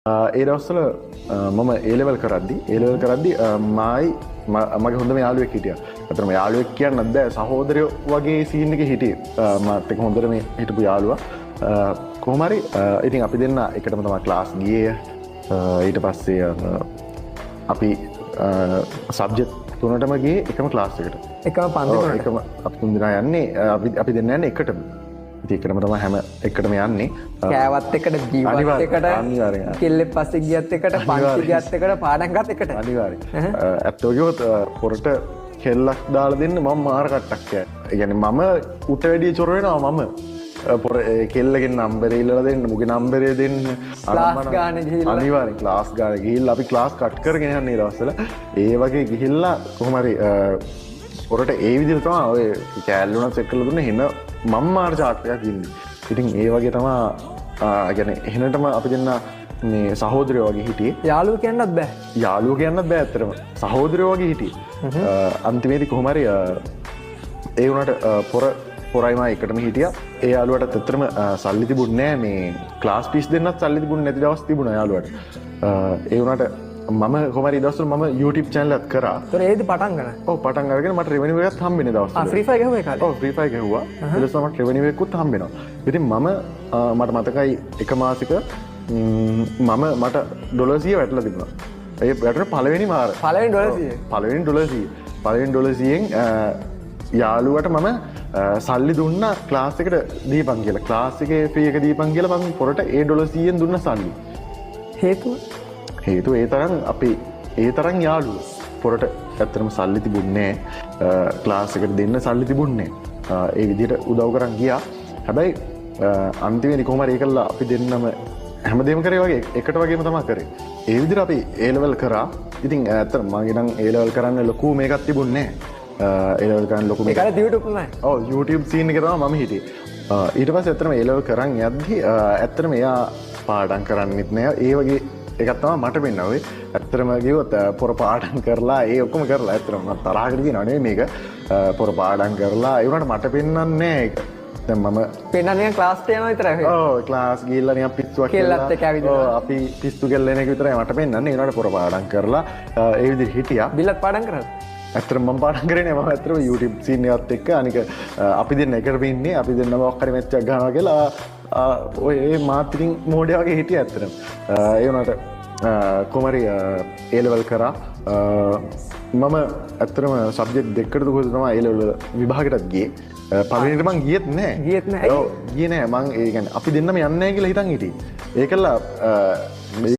ඒ දවස්වල මම A-level කරද්දි මගේ හොඳම යාළුවෙක් හිටියා. අතරම යාළුවෙක් කියන්නත් බෑ සහෝදරයෝ වගේ සීන් එකේ හිටියේ. මාත් එක්ක හොඳටම හිටපු යාළුවා. කොහොම හරි ඉතින් අපි දෙන්න එකටම තමයි ක්ලාස් ගියේ. ඊට පස්සේ අපි සබ්ජෙක්ට් තුනටම ගියේ එකම ක්ලාස් එකට. එකම පන්ති තුනට. එකම අපි තුන් දෙනා යන්නේ අපි දෙන්න යන්නේ එකටම. ඉතින් එකටම තමයි හැම එකටම යන්නේ. කෑවත් එකට ජීවත් එකට අනිවාර්යෙන්. කෙල්ලෙක් පස්සේ ගියත් එකට පන්ති ගියත් එකට පාඩම් ගත් එකට. අනිවාර්යෙන්. ඇත්තෝ කිව්වොත් පොරට කෙල්ලක් දාලා දෙන්න මම මාර කට්ටක් කෑ. ඒ කියන්නේ මම උට වැඩි චොර වෙනවා මම. පොර කෙල්ලගෙන් නම්බරේ ඉල්ලලා දෙන්න, මුගේ නම්බරේ දෙන්න. ක්ලාස් ගානේ ගිහිල්ලා. අනිවාර්යෙන් ක්ලාස් ගානේ ගිහිල්ලා අපි ක්ලාස් කට් කරගෙන යන්නේ දවස්වල. ඒ වගේ ගිහිල්ලා කොහොම හරි පොරට ඒ විදිහට තමයි ඔය කෑල්ලුණත් සෙට් කරලා දුන්නේ හින මම මාර චාට් එකක් ඉන්නේ. ඉතින් ඒ වගේ තමයි කියන්නේ එහෙනටම අපි දෙන්න මේ සහෝදරයෝ වගේ හිටියේ. යාළුවෝ කියන්නත් බෑ. යාළුවෝ කියන්නත් බෑ ඇත්තටම. සහෝදරයෝ වගේ හිටියේ. අන්තිමේදී කොහොම හරි ඒ වුණාට පොරයිම එකටම හිටියා. ඒ යාළුවට ඇත්තටම සල්ලි තිබුණේ නෑ. මේ ක්ලාස් ෆීස් දෙන්නත් සල්ලි තිබුණේ නැති දවස් තිබුණා යාළුවට. ඒ වුණාට මම කොහොම හරි දවස්වල මම YouTube channel එකක් කරා. ඒතර ඒදි පටන් ගන්න. ඔව් පටන් අරගෙන මට revenue එකක් හම්බෙන්නේ දවස්වල. Free Fire ගහුවා ඒ කාලේ. ඔව් Free Fire ගහුවා. ඊට පස්සේ මට revenue එකකුත් හම්බෙනවා. ඉතින් මට මතකයි එක මාසික මට $100 වැටලා තිබුණා. ඒ වැටුණ පළවෙනි මාර. පළවෙනි $100. පළවෙනි $100න් යාළුවට මම සල්ලි දුන්නා ක්ලාස් එකට දීපන් කියලා. ක්ලාස් එකේ ෆ්‍රී එක දීපන් කියලා මම පොරට ඒ $100න් දුන්න සල්ලි. හේතුව ඒ තරම් අපි ඒ තරම් යාළුවෝ. පොරට ඇත්තටම සල්ලි තිබුණේ නැහැ. ක්ලාස් එකට දෙන්න සල්ලි තිබුණේ නැහැ. ඒ විදිහට උදව් කරන් ගියා. හැබැයි අන්තිමේදී කොහොම හරි ඒකලා අපි දෙන්නම හැමදේම කරේ වගේ එකට වගේම තමයි කරේ. ඒ විදිහට අපි A-level කරා. ඉතින් ඇත්තටම මගේ නම් A-level කරන්න ලොකු මේකක් තිබුණේ නැහැ. A-level කරන්න ලොකු මේකක්. ඒකට YouTube නෑ. ඔව් YouTube scene එක තමයි මම හිටියේ. ඊට පස්සේ ඇත්තටම A-level කරන් යද්දි ඇත්තටම එයා පාඩම් කරන්නෙත් නෑ. ඒ වගේ එකක් තමයි මට වෙන්නේ. ඇත්තටම කිව්වොත් පොර පාඩම් කරලා ඒ ඔක්කොම කරලා ඇත්තටම මම තරහකට කියනවා නෙවෙයි මේක. පොර පාඩම් කරලා ඒ වුණාට මට පෙන්වන්නේ නෑ ඒක. දැන් මම පෙන්නන්නේ ක්ලාස් යනවා විතරයි. ඔව් ක්ලාස් ගිහිල්ලා නිකන් පිස්සුවක් කෙල්ලත් එක්ක ඇවිදිනවා. ඔව් අපි පිස්සු කෙල්ලෙන එක විතරයි මට පෙන්වන්නේ. ඒ වුණාට පොර පාඩම් කරලා ඒ විදිහට හිටියා. බිල්ලත් පාඩම් කරලා. ඇත්තටම මම පාඩම් කරේ නෑ. මම ඇත්තටම YouTube scene එකත් එක්ක අනික අපි දෙන්න එකට ඉන්නේ. අපි දෙන්නම ඔක්කොම මැච් එකක් ගන්නවා කියලා ඔය ඒ මාර්කටිං මෝඩය වගේ හිටියා ඇත්තටම. ඒ වුණාට කොමරි A-level කරා. මම ඇත්තටම සබ්ජෙක්ට් දෙකකට දුකද තමයි A-level විභාගයටත් ගියේ. පළවෙනිට මං ගියෙත් නෑ. ඔව් ගියේ නෑ. මං ඒ කියන්නේ අපි දෙන්නම යන්නේ නෑ කියලා හිතන් හිටියේ. ඒකලා